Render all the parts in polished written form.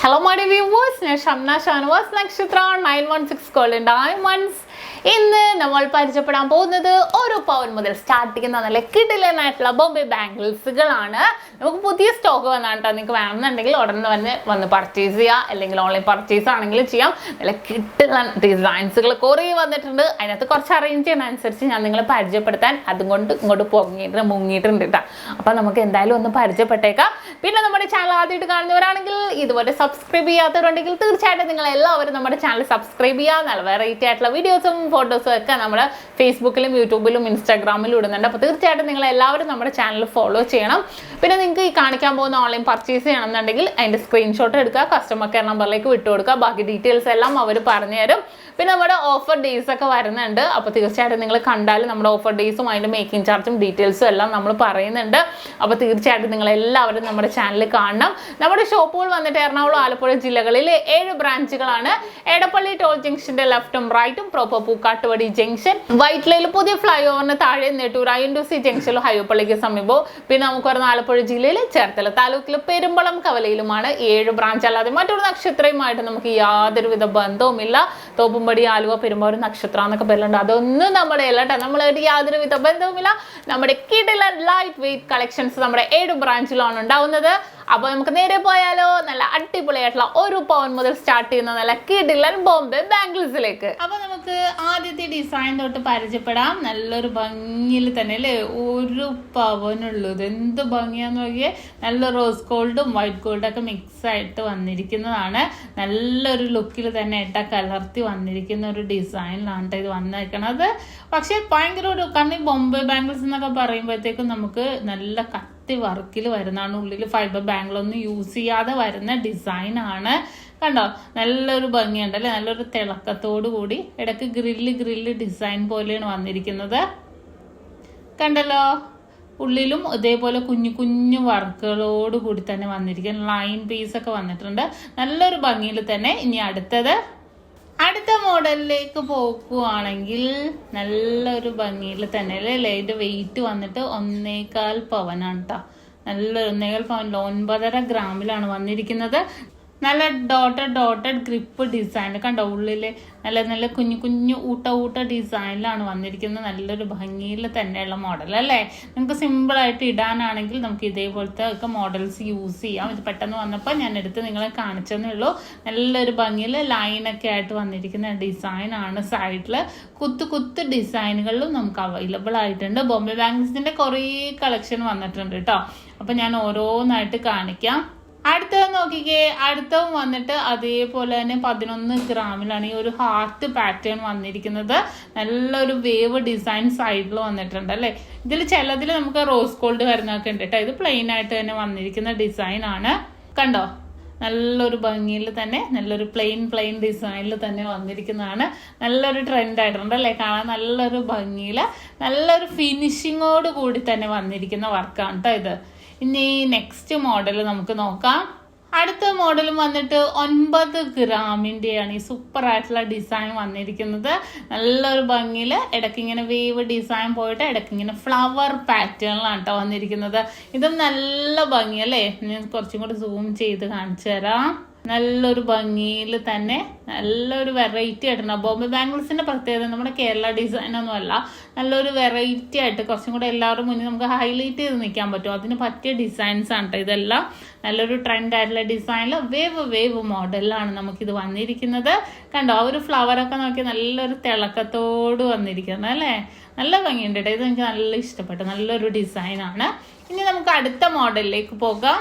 Hello my dear viewers, SHAMNA Nakshathra 916 Golden Diamonds. ഇന്ന് നമ്മൾ പരിചയപ്പെടാൻ പോകുന്നത് ഒരു പവൻ മുതൽ സ്റ്റാർട്ട് ചെയ്യുന്ന നല്ല കിടിലനായിട്ടുള്ള ബോംബെ ബാംഗിൾസുകളാണ്. നമുക്ക് പുതിയ സ്റ്റോക്ക് വന്നാട്ടോ, നിങ്ങൾക്ക് വേണമെന്നുണ്ടെങ്കിൽ ഉടനെ വന്ന് പർച്ചേസ് ചെയ്യാം, അല്ലെങ്കിൽ ഓൺലൈൻ പർച്ചേസ് ആണെങ്കിലും ചെയ്യാം. നല്ല കിടിലൻ ഡിസൈൻസുകൾ കുറേ വന്നിട്ടുണ്ട്. അതിനകത്ത് കുറച്ച് അറേഞ്ച് ചെയ്യുന്ന അനുസരിച്ച് ഞാൻ നിങ്ങളെ പരിചയപ്പെടുത്താൻ അതുകൊണ്ട് ഇങ്ങോട്ട് മുങ്ങിയിട്ടുണ്ട് കേട്ടോ. അപ്പം നമുക്ക് എന്തായാലും ഒന്ന് പരിചയപ്പെട്ടേക്കാം. പിന്നെ നമ്മുടെ ചാനൽ ആദ്യമായിട്ട് കാണുന്നവരാണെങ്കിൽ ഇതുപോലെ സബ്സ്ക്രൈബ് ചെയ്യാത്തവരുണ്ടെങ്കിൽ തീർച്ചയായിട്ടും നിങ്ങൾ എല്ലാവരും നമ്മുടെ ചാനൽ സബ്സ്ക്രൈബ് ചെയ്യുക. നല്ല വെറൈറ്റി ആയിട്ടുള്ള വീഡിയോസും ഫോട്ടോസും ഒക്കെ നമ്മൾ ഫേസ്ബുക്കിലും യൂട്യൂബിലും ഇൻസ്റ്റാഗ്രാമിലും ഇടുന്നുണ്ട്. അപ്പോൾ തീർച്ചയായിട്ടും നിങ്ങൾ എല്ലാവരും നമ്മുടെ ചാനൽ ഫോളോ ചെയ്യണം. പിന്നെ നിങ്ങൾക്ക് ഈ കാണിക്കാൻ പോകുന്ന ഓൺലൈൻ പർച്ചേസ് ചെയ്യണമെന്നുണ്ടെങ്കിൽ അതിൻ്റെ സ്ക്രീൻഷോട്ട് എടുക്കുക, കസ്റ്റമർ കെയർ നമ്പറിലേക്ക് വിട്ടു കൊടുക്കുക. ബാക്കി ഡീറ്റെയിൽസ് എല്ലാം അവർ പറഞ്ഞു തരും. പിന്നെ നമ്മുടെ ഓഫർ ഡേയ്സ് ഒക്കെ വരുന്നുണ്ട്. അപ്പോൾ തീർച്ചയായിട്ടും നിങ്ങൾ കണ്ടാൽ നമ്മുടെ ഓഫർ ഡേയ്സും അതിൻ്റെ മേക്കിംഗ് ചാർജും ഡീറ്റെയിൽസും എല്ലാം നമ്മൾ പറയുന്നുണ്ട്. അപ്പോൾ തീർച്ചയായിട്ടും നിങ്ങൾ എല്ലാവരും നമ്മുടെ ചാനൽ കാണണം. നമ്മുടെ ഷോപ്പുകൾ വന്നിട്ട് എറണാകുളം, ആലപ്പുഴ ജില്ലകളിൽ 7 ബ്രാഞ്ചുകളാണ്. എടപ്പള്ളി ടോൾ ജംഗ്ഷന്റെ ലെഫ്റ്റും റൈറ്റും, പ്രോപ്പർ പൂക്കാട്ടുപടി ജംഗ്ഷൻ, വൈറ്റ്ലയിൽ പുതിയ ഫ്ലൈ ഓവറിന് താഴെ നെട്ടൂർ INDC ജംഗ്ഷനിലും ഹൈവേപ്പള്ളിക്ക് സമീപവും. പിന്നെ നമുക്ക് വരുന്ന ആലപ്പുഴ ജില്ലയിൽ ചേർത്തല താലൂക്കിൽ പെരുമ്പളം കവലയിലുമാണ് 7 ബ്രാഞ്ച്. അല്ലാതെ മറ്റൊരു നക്ഷത്രയുമായിട്ട് നമുക്ക് യാതൊരുവിധ ബന്ധവുമില്ല. തോപ്പുംപടി, ആലുവ, പെരുമ്പാവൂർ, നക്ഷത്ര എന്നൊക്കെ പേരുണ്ട്. അതൊന്നും നമ്മുടെ അല്ല കേട്ടോ, നമ്മളായിട്ട് യാതൊരുവിധ ബന്ധവുമില്ല. നമ്മുടെ കിടിലൻ ലൈറ്റ് വെയിറ്റ് കളക്ഷൻസ് നമ്മുടെ 7 ബ്രാഞ്ചിലാണ് ഉണ്ടാവുന്നത്. അപ്പോൾ നമുക്ക് നേരെ പോയാലോ നല്ല അടിപൊളിയായിട്ടുള്ള ഒരു പവൻ മുതൽ സ്റ്റാർട്ട് ചെയ്യുന്ന നല്ല കിടിലൻ ബോംബെ ബാംഗിൾസിലേക്ക്. അപ്പോൾ നമുക്ക് ആദ്യത്തെ ഡിസൈൻ തൊട്ട് പരിചയപ്പെടാം. നല്ലൊരു ഭംഗിയിൽ തന്നെ അല്ലേ, ഒരു പവനുള്ളത്. എന്ത് ഭംഗിയാന്ന് നോക്കിയേ. നല്ല റോസ് ഗോൾഡും വൈറ്റ് ഗോൾഡും ഒക്കെ മിക്സ് ആയിട്ട് വന്നിരിക്കുന്നതാണ്. നല്ലൊരു ലുക്കിൽ തന്നെ ഇട്ട കലർത്തി വന്നിരിക്കുന്ന ഒരു ഡിസൈനിലാണ് ഇത് വന്നിരിക്കണത്. പക്ഷെ ഭയങ്കര ഒരു കാരണം ബോംബെ ബാംഗിൾസ് എന്നൊക്കെ പറയുമ്പോഴത്തേക്കും നമുക്ക് നല്ല വർക്കിൽ വരുന്നതാണ്. ഉള്ളിൽ ഫൈബർ ബാംഗിളൊന്നും യൂസ് ചെയ്യാതെ വരുന്ന ഡിസൈനാണ്. കണ്ടോ, നല്ലൊരു ഭംഗിയുണ്ട് അല്ലേ, നല്ലൊരു തിളക്കത്തോടു കൂടി. ഇടയ്ക്ക് ഗ്രില്ല് ഡിസൈൻ പോലെയാണ് വന്നിരിക്കുന്നത്. കണ്ടല്ലോ, ഉള്ളിലും ഇതേപോലെ കുഞ്ഞു വർക്കുകളോട് കൂടി തന്നെ വന്നിരിക്കുന്ന ലൈൻ പീസ് ഒക്കെ വന്നിട്ടുണ്ട്. നല്ലൊരു ഭംഗിയിൽ തന്നെ. ഇനി അടുത്ത മോഡലിലേക്ക് പോകുവാണെങ്കിൽ നല്ലൊരു ഭംഗിയിൽ തന്നെ അല്ലേ. ഇത് വെയിറ്റ് വന്നിട്ട് 1.25 പവനാണ് കേട്ടോ. നല്ലൊരു 1.25 പവനിൽ 9.5 ഗ്രാമിലാണ് വന്നിരിക്കുന്നത്. നല്ല ഡോട്ടഡ് ഗ്രിപ്പ് ഡിസൈൻ കണ്ടോ. ഉള്ളില് നല്ല കുഞ്ഞു ഊട്ട ഡിസൈനിലാണ് വന്നിരിക്കുന്നത്. നല്ലൊരു ഭംഗിയിൽ തന്നെയുള്ള മോഡൽ അല്ലേ. നമുക്ക് സിമ്പിളായിട്ട് ഇടാനാണെങ്കിൽ നമുക്ക് ഇതേപോലത്തെ ഒക്കെ മോഡൽസ് യൂസ് ചെയ്യാം. ഇത് പെട്ടെന്ന് വന്നപ്പോൾ ഞാൻ എടുത്ത് നിങ്ങളെ കാണിച്ചെന്നേ ഉള്ളൂ. നല്ലൊരു ഭംഗിയിൽ ലൈനൊക്കെ ആയിട്ട് വന്നിരിക്കുന്ന ഡിസൈനാണ്. സൈഡിൽ കുത്ത് ഡിസൈനുകളിലും നമുക്ക് അവൈലബിൾ ആയിട്ടുണ്ട്. ബോംബെ ബാംഗിൾസിന്റെ കുറേ കളക്ഷൻ വന്നിട്ടുണ്ട് കേട്ടോ. അപ്പൊ ഞാൻ ഓരോന്നായിട്ട് കാണിക്കാം. അടുത്തത് നോക്കിക്കേ. അടുത്തതും വന്നിട്ട് അതേപോലെ തന്നെ 11 ഗ്രാമിലാണ് ഈ ഒരു ഹാർട്ട് പാറ്റേൺ വന്നിരിക്കുന്നത്. നല്ലൊരു വേവ് ഡിസൈൻ സൈഡിൽ വന്നിട്ടുണ്ട് അല്ലേ. ഇതിൽ ചിലതിൽ നമുക്ക് റോസ് ഗോൾഡ് വരുന്നതൊക്കെ ഉണ്ട് കേട്ടോ. ഇത് പ്ലെയിൻ ആയിട്ട് തന്നെ വന്നിരിക്കുന്ന ഡിസൈൻ ആണ്. കണ്ടോ, നല്ലൊരു ഭംഗിയിൽ തന്നെ നല്ലൊരു പ്ലെയിൻ ഡിസൈനിൽ തന്നെ വന്നിരിക്കുന്നതാണ്. നല്ലൊരു ട്രെൻഡ് ആയിട്ടുണ്ട് അല്ലേ. കാണാൻ നല്ലൊരു ഭംഗിയിൽ നല്ലൊരു ഫിനിഷിങ്ങോട് കൂടി തന്നെ വന്നിരിക്കുന്ന വർക്കാണ് കേട്ടോ ഇത്. ഇനി നെക്സ്റ്റ് മോഡൽ നമുക്ക് നോക്കാം. അടുത്ത മോഡലും വന്നിട്ട് 9 ഗ്രാമിൻ്റെയാണ് ഈ സൂപ്പർ ആയിട്ടുള്ള ഡിസൈൻ വന്നിരിക്കുന്നത്. നല്ലൊരു ഭംഗിയിൽ ഇടയ്ക്കിങ്ങനെ വേവ് ഡിസൈൻ പോയിട്ട് ഇടയ്ക്കിങ്ങനെ ഫ്ലവർ പാറ്റേണിലാണ് കേട്ടോ വന്നിരിക്കുന്നത്. ഇതും നല്ല ഭംഗിയല്ലേ. ഞാൻ കുറച്ചും കൂടി സൂം ചെയ്ത് കാണിച്ചു തരാം. നല്ലൊരു ഭംഗിയിൽ തന്നെ നല്ലൊരു വെറൈറ്റി ആയിട്ടുണ്ട്. ബോംബെ ബാംഗിൾസിന്റെ പ്രത്യേകത നമ്മുടെ കേരള ഡിസൈൻ ഒന്നും അല്ല. നല്ലൊരു വെറൈറ്റി ആയിട്ട് കുറച്ചും കൂടെ എല്ലാവരും മുന്നിൽ നമുക്ക് ഹൈലൈറ്റ് ചെയ്ത് നിൽക്കാൻ പറ്റും. അതിന് പറ്റിയ ഡിസൈൻസ് ആണ് കേട്ടോ ഇതെല്ലാം. നല്ലൊരു ട്രെൻഡ് ആയിട്ടുള്ള ഡിസൈനിൽ വേവ് മോഡലിലാണ് നമുക്കിത് വന്നിരിക്കുന്നത്. കണ്ടോ, ആ ഒരു ഫ്ലവറൊക്കെ നോക്കി നല്ലൊരു തിളക്കത്തോട് വന്നിരിക്കുന്നത് അല്ലേ. നല്ല ഭംഗിയുണ്ട് കേട്ടോ. ഇത് എനിക്ക് നല്ല ഇഷ്ടപ്പെട്ടു. നല്ലൊരു ഡിസൈനാണ്. ഇനി നമുക്ക് അടുത്ത മോഡലിലേക്ക് പോകാം.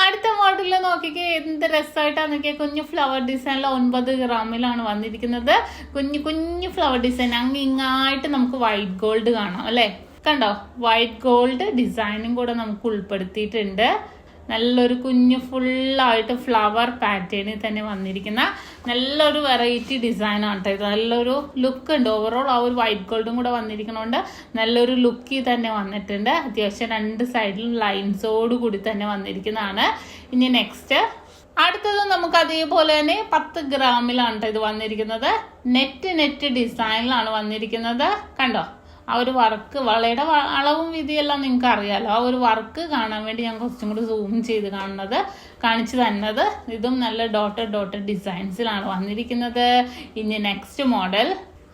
അടുത്ത മോഡലിൽ നോക്കിക്കേ, എന്ത് രസമായിട്ടാണ് നോക്കിയാൽ. കുഞ്ഞു ഫ്ലവർ ഡിസൈനിൽ 9 ഗ്രാമിലാണ് വന്നിരിക്കുന്നത്. കുഞ്ഞു ഫ്ലവർ ഡിസൈൻ ഇങ്ങായിട്ട് നമുക്ക് വൈറ്റ് ഗോൾഡ് കാണാം അല്ലേ. കണ്ടോ, വൈറ്റ് ഗോൾഡ് ഡിസൈനും കൂടെ നമുക്ക് ഉൾപ്പെടുത്തിയിട്ടുണ്ട്. നല്ലൊരു ഫുള്ളായിട്ട് ഫ്ലവർ പാറ്റേണിൽ തന്നെ വന്നിരിക്കുന്ന നല്ലൊരു വെറൈറ്റി ഡിസൈനാണ് കേട്ടോ ഇത്. നല്ലൊരു ലുക്ക് ഉണ്ട്. ഓവറോൾ ആ ഒരു വൈറ്റ് ഗോൾഡും കൂടെ വന്നിരിക്കുന്നതുകൊണ്ട് നല്ലൊരു ലുക്കിൽ തന്നെ വന്നിട്ടുണ്ട്. അത്യാവശ്യം 2 സൈഡിലും ലൈൻസോട് കൂടി തന്നെ വന്നിരിക്കുന്നതാണ്. ഇനി നെക്സ്റ്റ് അടുത്തത് നമുക്ക് അതേപോലെ തന്നെ 10 ഗ്രാമിലാണ് ഇത് വന്നിരിക്കുന്നത്. നെറ്റ് ഡിസൈനിലാണ് വന്നിരിക്കുന്നത്. കണ്ടോ, ആ ഒരു വർക്ക് വളയുടെ അളവും വീതിയെല്ലാം നിങ്ങൾക്ക് അറിയാമല്ലോ. ആ ഒരു വർക്ക് കാണാൻ വേണ്ടി ഞാൻ കുറച്ചും കൂടി സൂം ചെയ്ത് കാണിച്ചു തന്നത്. ഇതും നല്ല ഡോട്ടഡ് ഡിസൈൻസിലാണ് വന്നിരിക്കുന്നത്. ഇനി നെക്സ്റ്റ് മോഡൽ,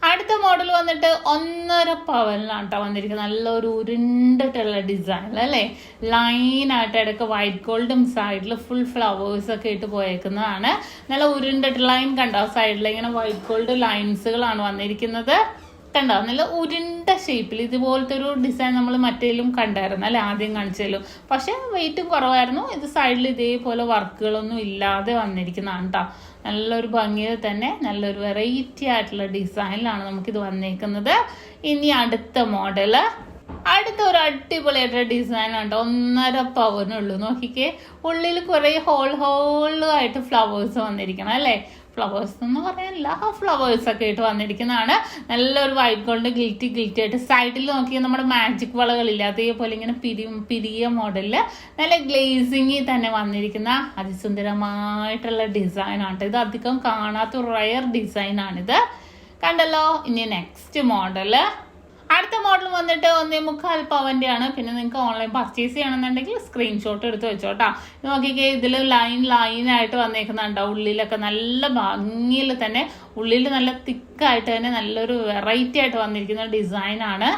അടുത്ത മോഡൽ വന്നിട്ട് 1.5 പവനിലാണ് കേട്ടോ വന്നിരിക്കുന്നത്. നല്ലൊരു ഉരുണ്ടിട്ടുള്ള ഡിസൈൻ അല്ലേ, ലൈനായിട്ട് ഇടയ്ക്ക് വൈറ്റ് ഗോൾഡും സൈഡിൽ ഫുൾ ഫ്ലവേഴ്സ് ഒക്കെ ഇട്ട് പോയേക്കുന്നതാണ്. നല്ല ഉരുണ്ടിട്ട് ലൈൻ കണ്ടോ, സൈഡിൽ ഇങ്ങനെ വൈറ്റ് ഗോൾഡ് ലൈൻസുകളാണ് വന്നിരിക്കുന്നത്. കണ്ടോ, നല്ല ഉരുണ്ട ഷേപ്പിൽ ഇതുപോലത്തെ ഒരു ഡിസൈൻ നമ്മൾ മറ്റേലും കണ്ടായിരുന്നു അല്ലെ, ആദ്യം കാണിച്ചാലും. പക്ഷെ വെയിറ്റും കുറവായിരുന്നു. ഇത് സൈഡിൽ ഇതേപോലെ വർക്കുകളൊന്നും ഇല്ലാതെ വന്നിരിക്കുന്നതാണ് കേട്ടോ. നല്ലൊരു ഭംഗിയിൽ തന്നെ നല്ലൊരു വെറൈറ്റി ആയിട്ടുള്ള ഡിസൈനിലാണ് നമുക്കിത് വന്നേക്കുന്നത്. ഇനി അടുത്ത മോഡല്, അടുത്ത ഒരു അടിപൊളിയായിട്ടുള്ള ഡിസൈൻ ആണ്. 1.5 പവനുള്ളൂ. നോക്കിക്കേ, ഉള്ളിൽ കുറെ ഹോളായിട്ട് ഫ്ലവേഴ്സ് വന്നിരിക്കണം അല്ലേ. ഫ്ലവേഴ്സ് എന്ന് പറയാനില്ല, ആ ഫ്ലവേഴ്സ് ഒക്കെ ആയിട്ട് വന്നിരിക്കുന്നതാണ്. നല്ലൊരു വൈറ്റ് ഗോൾഡ് ഗിൽറ്റി ആയിട്ട് സൈഡിൽ നോക്കിയാൽ നമ്മുടെ മാജിക് വളകളില്ല, അതേപോലെ ഇങ്ങനെ പിരിയ മോഡലില് നല്ല ഗ്ലേസിങ്ങിൽ തന്നെ വന്നിരിക്കുന്ന അതിസുന്ദരമായിട്ടുള്ള ഡിസൈൻ ആണ്. ഇത് അധികം കാണാത്ത റയർ ഡിസൈൻ ആണിത്, കണ്ടല്ലോ. ഇനി നെക്സ്റ്റ് മോഡല്, അടുത്ത മോഡൽ വന്നിട്ട് 1.25 പവന്റെ ആണ്. പിന്നെ നിങ്ങൾക്ക് ഓൺലൈൻ പർച്ചേസ് ചെയ്യണമെന്നുണ്ടെങ്കിൽ സ്ക്രീൻഷോട്ട് എടുത്ത് വെച്ചോട്ടാ. നോക്കിക്കേ, ഇതിൽ ലൈനായിട്ട് വന്നേക്കുന്നുണ്ടോ. ഉള്ളിലൊക്കെ നല്ല ഭംഗിയിൽ തന്നെ, ഉള്ളിൽ നല്ല തിക്കായിട്ട് തന്നെ നല്ലൊരു വെറൈറ്റി ആയിട്ട് വന്നിരിക്കുന്ന ഡിസൈനാണ്.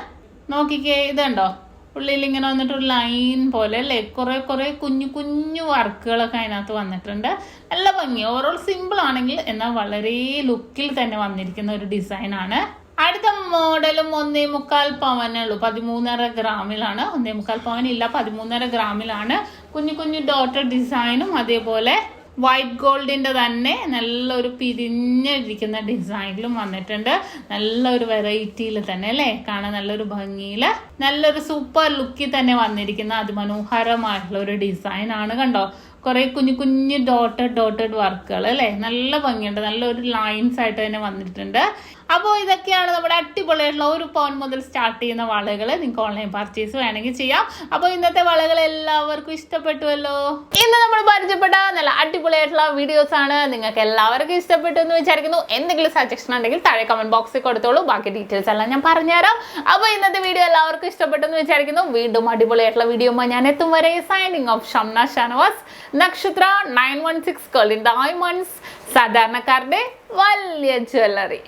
നോക്കിക്കേ, ഇതുണ്ടോ, ഉള്ളിൽ ഇങ്ങനെ വന്നിട്ട് ഒരു ലൈൻ പോലെ അല്ലേ, കുറെ കുഞ്ഞു വർക്കുകളൊക്കെ അതിനകത്ത് വന്നിട്ടുണ്ട്. നല്ല ഭംഗി. ഓവറോൾ സിമ്പിൾ ആണെങ്കിൽ എന്നാൽ വളരെ ലുക്കിൽ തന്നെ വന്നിരിക്കുന്ന ഒരു ഡിസൈനാണ്. അടുത്ത മോഡലും 1.25 പവനുള്ളൂ. 13.5 ഗ്രാമിലാണ്. 1.25 പവനില്ല, 13.5 ഗ്രാമിലാണ്. കുഞ്ഞു ഡോട്ടർ ഡിസൈനും അതേപോലെ വൈറ്റ് ഗോൾഡിന്റെ തന്നെ നല്ലൊരു പിരിഞ്ഞിരിക്കുന്ന ഡിസൈനിലും വന്നിട്ടുണ്ട്. നല്ലൊരു വെറൈറ്റിയിൽ തന്നെ അല്ലേ, കാണാൻ നല്ലൊരു ഭംഗിയിൽ നല്ലൊരു സൂപ്പർ ലുക്കിൽ തന്നെ വന്നിരിക്കുന്ന അതിമനോഹരമായിട്ടുള്ള ഒരു ഡിസൈൻ ആണ്. കണ്ടോ, കുറെ കുഞ്ഞു ഡോട്ടഡ് വർക്കുകൾ അല്ലേ, നല്ല ഭംഗിയുണ്ട്. നല്ലൊരു ലൈൻസ് ആയിട്ട് തന്നെ വന്നിട്ടുണ്ട്. അപ്പോൾ ഇതൊക്കെയാണ് നമ്മുടെ അടിപൊളിയായിട്ടുള്ള 1 പവൻ മുതൽ സ്റ്റാർട്ട് ചെയ്യുന്ന വളകൾ. നിങ്ങൾക്ക് ഓൺലൈൻ പർച്ചേസ് വേണമെങ്കിൽ ചെയ്യാം. അപ്പോൾ ഇന്നത്തെ വളകൾ എല്ലാവർക്കും ഇഷ്ടപ്പെട്ടുവല്ലോ. ഇന്ന് നമ്മൾ പരിചയപ്പെട്ട നല്ല അടിപൊളിയായിട്ടുള്ള വീഡിയോസ് ആണ്. നിങ്ങൾക്ക് എല്ലാവർക്കും ഇഷ്ടപ്പെട്ടു എന്ന് വിചാരിക്കുന്നു. എന്തെങ്കിലും സജഷൻ ഉണ്ടെങ്കിൽ താഴെ കമന്റ് ബോക്സിൽ കൊടുത്തോളൂ. ബാക്കി ഡീറ്റെയിൽസ് എല്ലാം ഞാൻ പറഞ്ഞുതരാം. അപ്പോൾ ഇന്നത്തെ വീഡിയോ എല്ലാവർക്കും ഇഷ്ടപ്പെട്ടു എന്ന് വിചാരിക്കുന്നു. വീണ്ടും അടിപൊളിയായിട്ടുള്ള വീഡിയോ ഞാൻ എത്തും വരെ സൈനിങ് ഓഫ് ഷംന ഷാനവാസ്, നക്ഷത്ര 916 ഡയമണ്ട്സ്, സാധാരണക്കാരുടെ വലിയ ജ്വല്ലറി.